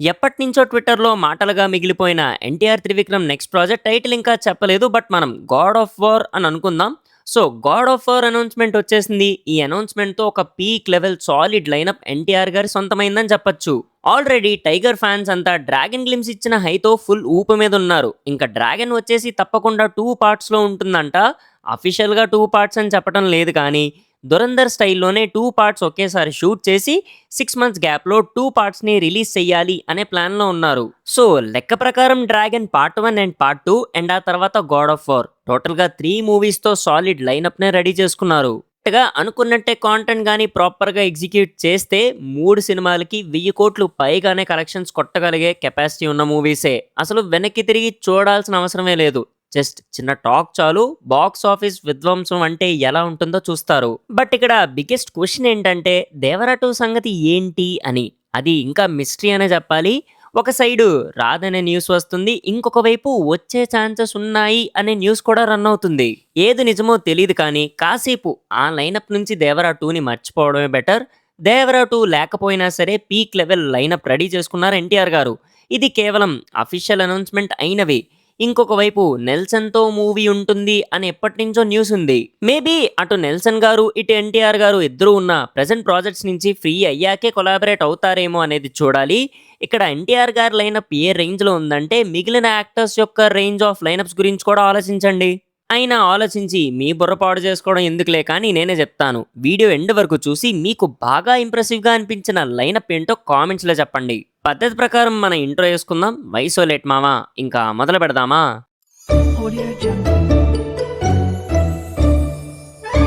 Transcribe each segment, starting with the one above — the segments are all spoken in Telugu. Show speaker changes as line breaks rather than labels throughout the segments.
ఎప్పటినుంచో ట్విట్టర్‌లో మాటలుగా మిగిలిపోయిన 'NTR Trivikram' next project title ఇంకా చెప్పలేదు. బట్ మనం 'గాడ్ ఆఫ్ వార్' అని అనుకుందాం. So 'God of war' announcement వచ్చేసింది. ఈ అనౌన్స్‌మెంట్‌తో ఒక peak level solid lineup 'NTR' గారి సొంతమైందని చెప్పొచ్చు. ఆల్రెడీ 'టైగర్' ఫ్యాన్స్ అంతా 'డ్రాగన్' గ్లిమ్స్ ఇచ్చిన హైతో ఫుల్ ఊపు మీద ఉన్నారు. ఇంకా 'డ్రాగన్' వచ్చేసి తప్పకుండా 2 పార్ట్స్‌లో ఉంటుందంట. అఫీషియల్‌గా 2 పార్ట్స్ అని చెప్పడం లేదు కానీ 'దురంధర్' స్టైల్‌లోనే 2 పార్ట్స్ ఒకేసారి షూట్ చేసి 6 మంత్స్ గ్యాప్‌లో 2 పార్ట్స్‌ని రిలీజ్ చెయ్యాలి అనే ప్లాన్‌లో ఉన్నారు. సో లెక్క ప్రకారం 'dragon' part 1 and part 2 and ఆ తర్వాత 'గాడ్ ఆఫ్ వార్' టోటల్‌గా 3 మూవీస్‌తో సాలిడ్ లైనప్‌నే రెడీ చేసుకున్నారు. కరెక్ట్‌గా అనుకున్నట్టే కాంటెంట్ గాని ప్రాపర్‌గా ఎగ్జిక్యూట్ చేస్తే 3 సినిమాలకి 1000 కోట్లు పైగానే కలెక్షన్స్ కొట్టగలిగే కెపాసిటీ ఉన్న మూవీసే. అసలు వెనక్కి తిరిగి చూడాల్సిన అవసరమే లేదు. జస్ట్ చిన్న టాక్ చాలు బాక్స్ ఆఫీస్ విధ్వంసం అంటే ఎలా ఉంటుందో చూస్తారు. బట్ ఇక్కడ బిగ్గెస్ట్ క్వశ్చన్ ఏంటంటే 'దేవరా 2' సంగతి ఏంటి అని. అది ఇంకా మిస్టరీ అనే చెప్పాలి. ఒక సైడు రాదనే న్యూస్ వస్తుంది. ఇంకొక వైపు వచ్చే ఛాన్సెస్ ఉన్నాయి అనే న్యూస్ కూడా రన్ అవుతుంది. ఏది నిజమో తెలీదు కానీ కాసేపు ఆ లైనప్ నుంచి 'దేవరా 2'ని మర్చిపోవడమే బెటర్. 'దేవరా 2' లేకపోయినా సరే పీక్ లెవెల్ లైనప్ రెడీ చేసుకున్నారు ఎన్టీఆర్ గారు. ఇది కేవలం అఫీషియల్ అనౌన్స్‌మెంట్ అయినవి. ఇంకొక వైపు 'నెల్సన్‌తో మూవీ ఉంటుంది' అని ఎప్పటినుంచో న్యూస్ ఉంది. మేబీ అటు 'నెల్సన్' గారు, ఇటు 'ఎన్టీఆర్' గారు ఇద్దరూ ఉన్న ప్రెజెంట్ ప్రాజెక్ట్స్ నుంచి ఫ్రీ అయ్యాకే కొలాబరేట్ అవుతారేమో అనేది చూడాలి. ఇక్కడ 'ఎన్టీఆర్' గారి లైనప్ ఏ రేంజ్‌లో ఉందంటే మిగిలిన యాక్టర్స్ యొక్క రేంజ్ ఆఫ్ లైనప్స్ గురించి కూడా ఆలోచించండి. అయినా ఆలోచించి మీ బుర్ర పాడు చేసుకోవడం ఎందుకులే కానీ నేనే చెప్తాను. వీడియో ఎండ్ వరకు చూసి మీకు బాగా ఇంప్రెసివ్‌గా అనిపించిన లైనప్ ఏంటో కామెంట్స్‌లో చెప్పండి. పద్ధతి ప్రకారం మన ఇంట్రో వేసుకుందాం. వైసోలేట్ మావా ఇంకా మొదలు పెడదామా?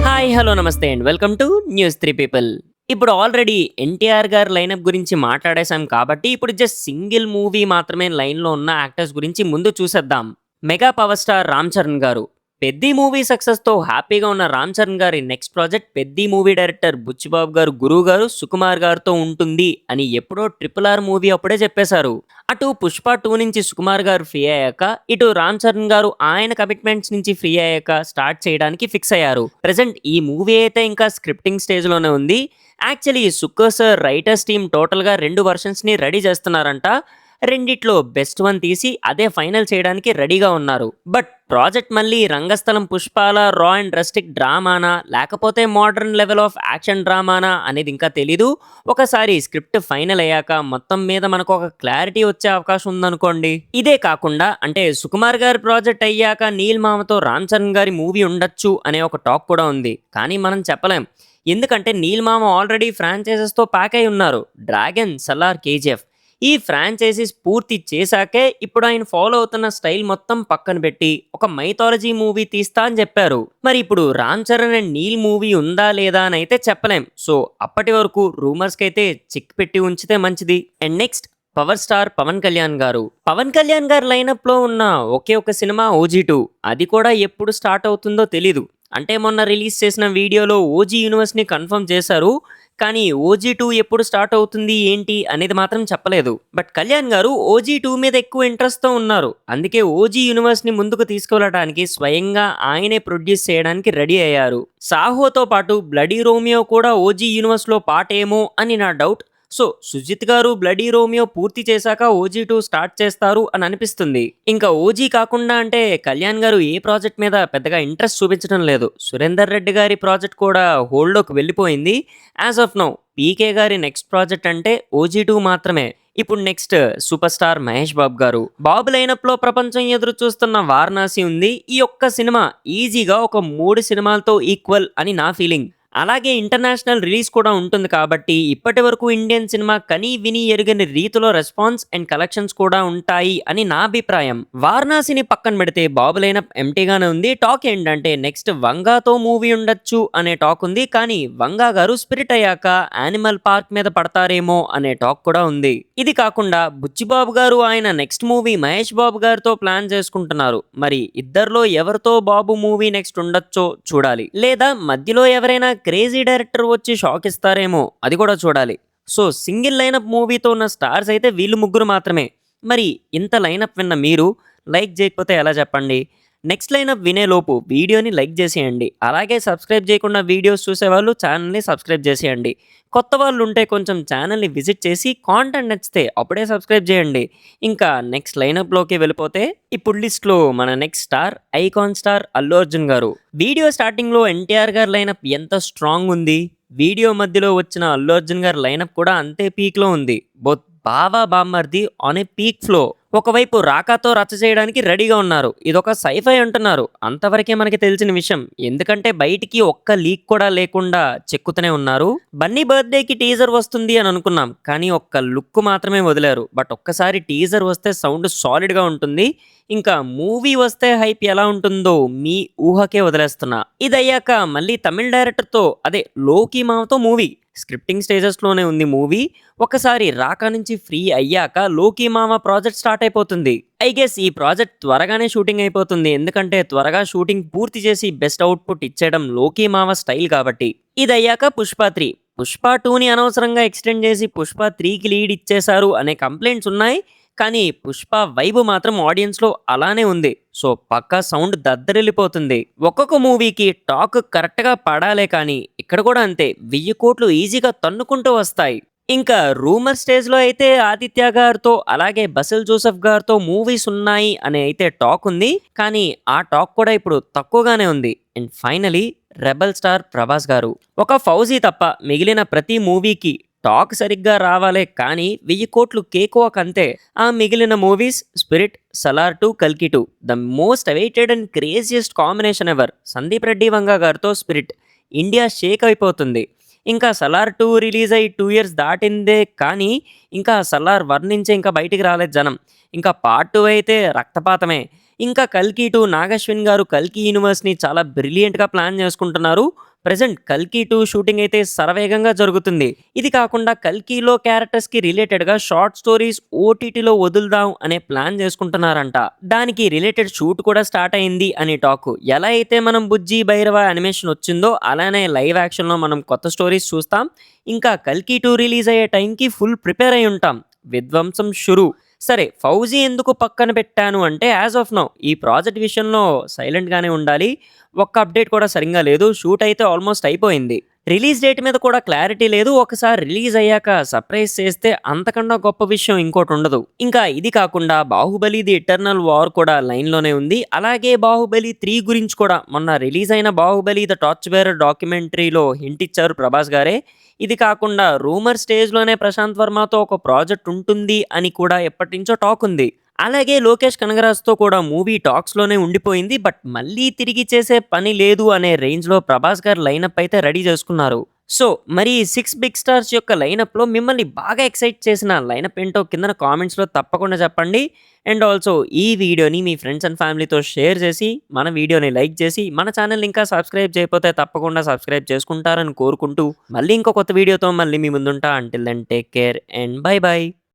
హాయ్ హలో నమస్తే and welcome to news 3 people. ఇప్పుడు ఆల్రెడీ 'ఎన్టీఆర్' గారి లైనప్ గురించి మాట్లాడేశాం కాబట్టి ఇప్పుడు జస్ట్ సింగిల్ మూవీ మాత్రమే లైన్‌లో ఉన్న యాక్టర్స్ గురించి ముందు చూసేద్దాం. Mega power star 'Ram Charan' garu. 'Peddi' movie సక్సెస్‌తో హ్యాపీగా ఉన్న 'రామ్ చరణ్' గారి next project 'Peddi' movie director Buchi Babu garu 'గురువు' గారు 'సుకుమార్' గారితో ఉంటుంది అని ఎప్పుడో 'RRR' మూవీ అప్పుడే చెప్పేశారు. అటు 'పుష్ప 2' నుంచి 'సుకుమార్' గారు ఫ్రీ అయ్యాక ఇటు 'రామ్ చరణ్' గారు ఆయన కమిట్మెంట్స్ నుంచి ఫ్రీ అయ్యాక స్టార్ట్ చేయడానికి ఫిక్స్ అయ్యారు. ప్రెజెంట్ ఈ మూవీ అయితే ఇంకా స్క్రిప్టింగ్ స్టేజ్‌లోనే ఉంది. యాక్చువల్లీ 'సుక్క సార్' రైటర్స్ టీమ్ టోటల్‌గా 2 వెర్షన్స్‌ని రెడీ చేస్తున్నారంట. రెండిట్లో బెస్ట్ వన్ తీసి అదే ఫైనల్ చేయడానికి రెడీగా ఉన్నారు. బట్ ప్రాజెక్ట్ మళ్ళీ రంగస్థలం పుష్పాల రా అండ్ రస్టిక్ డ్రామానా లేకపోతే మోడర్న్ లెవెల్ ఆఫ్ యాక్షన్ డ్రామానా అనేది ఇంకా తెలీదు. ఒకసారి స్క్రిప్ట్ ఫైనల్ అయ్యాక మొత్తం మీద మనకు ఒక క్లారిటీ వచ్చే అవకాశం ఉందనుకోండి. ఇదే కాకుండా అంటే 'సుకుమార్' గారి ప్రాజెక్ట్ అయ్యాక నీల్ మామతో 'రామ్ చరణ్' గారి మూవీ ఉండొచ్చు అనే ఒక టాక్ కూడా ఉంది. కానీ మనం చెప్పలేం. ఎందుకంటే నీల్ మామ ఆల్రెడీ ఫ్రాంచైజెస్తో ప్యాక్ అయి ఉన్నారు. 'డ్రాగన్', 'సలార్', 'కేజీఎఫ్' ఈ ఫ్రాంచైజీస్ పూర్తి చేశాకే ఇప్పుడు ఆయన ఫాలో అవుతున్న స్టైల్ మొత్తం పక్కన పెట్టి ఒక మైథాలజీ మూవీ తీస్తా అని చెప్పారు. మరి ఇప్పుడు 'రామ్ చరణ్' అండ్ నీల్ మూవీ ఉందా లేదా అని అయితే చెప్పలేం. సో అప్పటి వరకు రూమర్స్కి అయితే చిక్ పెట్టి ఉంచితే మంచిది. And next power star Pawan Kalyan garu. Pawan Kalyan గారి లైనప్లో ఉన్న ఒకే ఒక సినిమా 'ఓజీ 2'. అది కూడా ఎప్పుడు స్టార్ట్ అవుతుందో తెలీదు. అంటే మొన్న రిలీజ్ చేసిన వీడియోలో 'ఓజీ యూనివర్స్‌ని కన్ఫర్మ్ చేశారు. కానీ 'ఓజీ 2' ఎప్పుడు స్టార్ట్ అవుతుంది ఏంటి అనేది మాత్రం చెప్పలేదు. బట్ కళ్యాణ్ గారు 'ఓజీ 2' మీద ఎక్కువ ఇంట్రెస్ట్‌తో ఉన్నారు. అందుకే 'ఓజీ యూనివర్స్‌ని ముందుకు తీసుకెళ్లడానికి స్వయంగా ఆయనే ప్రొడ్యూస్ చేయడానికి రెడీ అయ్యారు. 'సాహో'తో పాటు 'బ్లడీ రోమియో' కూడా 'ఓజీ యూనివర్స్‌లో పార్టేమో అని నా డౌట్. సో సుజిత్ గారు 'బ్లడీ రోమియో' పూర్తి చేశాక 'ఓజీ 2' స్టార్ట్ చేస్తారు అని అనిపిస్తుంది. ఇంకా 'ఓజీ' కాకుండా అంటే కళ్యాణ్ గారు ఏ ప్రాజెక్ట్ మీద పెద్దగా ఇంట్రెస్ట్ చూపించడం లేదు. సురేందర్ రెడ్డి గారి ప్రాజెక్ట్ కూడా హోల్డ్‌లోకి వెళ్ళిపోయింది. యాజ్ ఆఫ్ నౌ పీకే గారి నెక్స్ట్ ప్రాజెక్ట్ అంటే 'ఓజీ 2' మాత్రమే. ఇప్పుడు next super star Mahesh Babu గారు. బాబు లైనప్‌లో ప్రపంచం ఎదురు చూస్తున్న 'వారణాసి' ఉంది. ఈ ఒక్క సినిమా ఈజీగా ఒక 3 సినిమాలతో ఈక్వల్ అని నా ఫీలింగ్. అలాగే ఇంటర్నేషనల్ రిలీజ్ కూడా ఉంటుంది కాబట్టి ఇప్పటి వరకు ఇండియన్ సినిమా కని విని ఎరుగని రీతిలో రెస్పాన్స్ అండ్ కలెక్షన్స్ కూడా ఉంటాయి అని నా అభిప్రాయం. 'వారణాసిని' పక్కన పెడితే బాబు లైనప్ ఎంటీగానే ఉంది. టాక్ ఏంటంటే నెక్స్ట్ 'వంగా'తో మూవీ ఉండొచ్చు అనే టాక్ ఉంది. కానీ 'వంగా' గారు స్పిరిట్ అయ్యాక యానిమల్ పార్క్ మీద పడతారేమో అనే టాక్ కూడా ఉంది. ఇది కాకుండా బుచ్చిబాబు గారు ఆయన నెక్స్ట్ మూవీ మహేష్ బాబు గారితో ప్లాన్ చేసుకుంటున్నారు. మరి ఇద్దరిలో ఎవరితో బాబు మూవీ నెక్స్ట్ ఉండొచ్చో చూడాలి. లేదా మధ్యలో ఎవరైనా క్రేజీ డైరెక్టర్ వచ్చి షాక్ ఇస్తారేమో అది కూడా చూడాలి. సో సింగిల్ లైనప్ మూవీతో ఉన్న స్టార్స్ అయితే వీళ్ళు ముగ్గురు మాత్రమే. మరి ఇంత లైనప్ విన్న మీరు లైక్ చేయకపోతే ఎలా చెప్పండి? నెక్స్ట్ లైనప్ వినేలోపు వీడియోని లైక్ చేసేయండి. అలాగే సబ్స్క్రైబ్ చేయకుండా వీడియోస్ చూసేవాళ్ళు ఛానల్‌ని సబ్స్క్రైబ్ చేసేయండి. కొత్త వాళ్ళుంటే కొంచెం ఛానల్‌ని విజిట్ చేసి కాంటెంట్ నచ్చితే అప్పుడే సబ్స్క్రైబ్ చేయండి. ఇంకా నెక్స్ట్ లైనప్‌లోకి వెళ్ళిపోతే ఇప్పుడు లిస్ట్‌లో మన next star, icon star Allu Arjun గారు. వీడియో స్టార్టింగ్‌లో ఎన్టీఆర్ గారి లైనప్ ఎంత స్ట్రాంగ్ ఉంది. వీడియో మధ్యలో వచ్చిన అల్లు అర్జున్ గారి లైనప్ కూడా అంతే పీక్‌లో ఉంది. బోత్ బావ, బామ్మర్ది ఆన్ ఏ పీక్ ఫ్లో. ఒకవైపు రాకాతో రచ్చ చేయడానికి రెడీగా ఉన్నారు. ఇదొక సైఫై అంటున్నారు. అంతవరకే మనకి తెలిసిన విషయం. ఎందుకంటే బయటికి ఒక్క లీక్ కూడా లేకుండా చెక్కుతూనే ఉన్నారు. బన్నీ బర్త్‌డేకి టీజర్ వస్తుంది అని అనుకున్నాం. కానీ ఒక్క లుక్ మాత్రమే వదిలారు. బట్ ఒక్కసారి టీజర్ వస్తే సౌండ్ సాలిడ్‌గా ఉంటుంది. ఇంకా మూవీ వస్తే హైప్ ఎలా ఉంటుందో మీ ఊహకే వదిలేస్తున్నా. ఇదయ్యాక మళ్ళీ తమిళ్ డైరెక్టర్‌తో అదే 'లోకి మావ'తో మూవీ. స్క్రిప్టింగ్ స్టేజెస్‌లోనే ఉంది మూవీ. ఒకసారి రాకా నుంచి ఫ్రీ అయ్యాక 'లోకి మావ' ప్రాజెక్ట్ స్టార్ట్ అయిపోతుంది. ఐ గెస్ ఈ ప్రాజెక్ట్ త్వరగానే షూటింగ్ అయిపోతుంది. ఎందుకంటే త్వరగా షూటింగ్ పూర్తి చేసి బెస్ట్ అవుట్‌పుట్ ఇచ్చేయడం 'లోకి మావ' స్టైల్ కాబట్టి. ఇదయ్యాక 'పుష్ప 3'. 'పుష్ప 2'ని అనవసరంగా ఎక్స్‌టెండ్ చేసి 'పుష్ప 3'కి లీడ్ ఇచ్చేశారు అనే కంప్లెయింట్స్ ఉన్నాయి. కానీ 'పుష్ప' వైబ్ మాత్రం ఆడియన్స్‌లో అలానే ఉంది. సో పక్కా సౌండ్ దద్దరిల్లిపోతుంది. ఒక్కొక్క మూవీకి టాక్ కరెక్ట్‌గా పడాలే కానీ ఇక్కడ కూడా అంతే 1000 కోట్లు ఈజీగా తన్నుకుంటూ వస్తాయి. ఇంకా రూమర్ స్టేజ్‌లో అయితే ఆదిత్య గారితో అలాగే బసిల్ జోసెఫ్ గారితో మూవీస్ ఉన్నాయి అని అయితే టాక్ ఉంది. కానీ ఆ టాక్ కూడా ఇప్పుడు తక్కువగానే ఉంది. And finally 'rebel' star Prabhas గారు. ఒక 'ఫౌజీ' తప్ప మిగిలిన ప్రతి మూవీకి టాక్ సరిగ్గా రావాలే కానీ 1000 కోట్లు కేక్ వాక్ అంతే. ఆ మిగిలిన మూవీస్ 'స్పిరిట్', 'సలార్ 2', 'కల్కి 2' the most awaited and craziest combination ever. Sandeep Reddy Vanga గారితో 'స్పిరిట్' ఇండియా షేక్ అయిపోతుంది. ఇంకా 'సలార్ 2' రిలీజ్ అయ్యి 2 ఇయర్స్ దాటిందే కానీ ఇంకా 'సలార్ 1' నుంచే ఇంకా బయటికి రాలేదు జనం. ఇంకా పార్ట్ 2 అయితే రక్తపాతమే. ఇంకా 'కల్కి 2' నాగశ్విన్ గారు 'కల్కి యూనివర్స్‌ని చాలా బ్రిలియంట్‌గా ప్లాన్ చేసుకుంటున్నారు. ప్రెజెంట్ 'కల్కి 2' షూటింగ్ అయితే శరవేగంగా జరుగుతుంది. ఇది కాకుండా 'కల్కిలో' క్యారెక్టర్స్‌కి రిలేటెడ్‌గా షార్ట్ స్టోరీస్ ఓటీటీలో వదులుదాం అనే ప్లాన్ చేసుకుంటున్నారంట. దానికి రిలేటెడ్ షూట్ కూడా స్టార్ట్ అయింది అని టాక్. ఎలా అయితే మనం 'బుజ్జి భైరవ' యానిమేషన్ వచ్చిందో అలానే లైవ్ యాక్షన్‌లో మనం కొత్త స్టోరీస్ చూస్తాం. ఇంకా 'కల్కి 2' రిలీజ్ అయ్యే టైంకి ఫుల్ ప్రిపేర్ అయి ఉంటాం. విధ్వంసం షురు. సరే 'ఫౌజీ' ఎందుకు పక్కన పెట్టాను అంటే యాజ్ ఆఫ్ నౌ ఈ ప్రాజెక్ట్ విషయంలో సైలెంట్‌గానే ఉండాలి. ఒక్క అప్డేట్ కూడా సరింగా లేదు. షూట్ అయితే ఆల్మోస్ట్ అయిపోయింది. రిలీజ్ డేట్ మీద కూడా క్లారిటీ లేదు. ఒకసారి రిలీజ్ అయ్యాక సర్ప్రైజ్ చేస్తే అంతకన్నా గొప్ప విషయం ఇంకోటుండదు. ఇంకా ఇది కాకుండా 'బాహుబలి ది ఎటర్నల్ వార్' కూడా లైన్‌లోనే ఉంది. అలాగే 'బాహుబలి 3' గురించి కూడా మొన్న రిలీజ్ అయిన 'బాహుబలి ద టార్చ్ బేరర్' డాక్యుమెంటరీలో హింట్ ఇచ్చారు ప్రభాస్ గారే. ఇది కాకుండా రూమర్ స్టేజ్‌లోనే ప్రశాంత్ వర్మతో ఒక ప్రాజెక్ట్ ఉంటుంది అని కూడా ఎప్పటినుంచో టాక్ ఉంది. అలాగే లోకేష్ కనగరాజ్‌తో కూడా మూవీ టాక్స్‌లోనే ఉండిపోయింది. బట్ మళ్ళీ తిరిగి చేసే పని లేదు అనే రేంజ్‌లో ప్రభాస్ గారు లైనప్ అయితే రెడీ చేసుకున్నారు. సో మరి 6 బిగ్ స్టార్స్ యొక్క లైనప్‌లో మిమ్మల్ని బాగా ఎక్సైట్ చేసిన లైనప్ ఏంటో కిందన కామెంట్స్‌లో తప్పకుండా చెప్పండి. అండ్ ఆల్సో ఈ వీడియోని మీ ఫ్రెండ్స్ అండ్ ఫ్యామిలీతో షేర్ చేసి, మన వీడియోని లైక్ చేసి, మన ఛానల్‌ని ఇంకా సబ్స్క్రైబ్ చేయకపోతే తప్పకుండా సబ్స్క్రైబ్ చేసుకుంటారని కోరుకుంటూ, మళ్ళీ ఇంకో కొత్త వీడియోతో మళ్ళీ మీ ముందుంటా. Until then take care and bye by.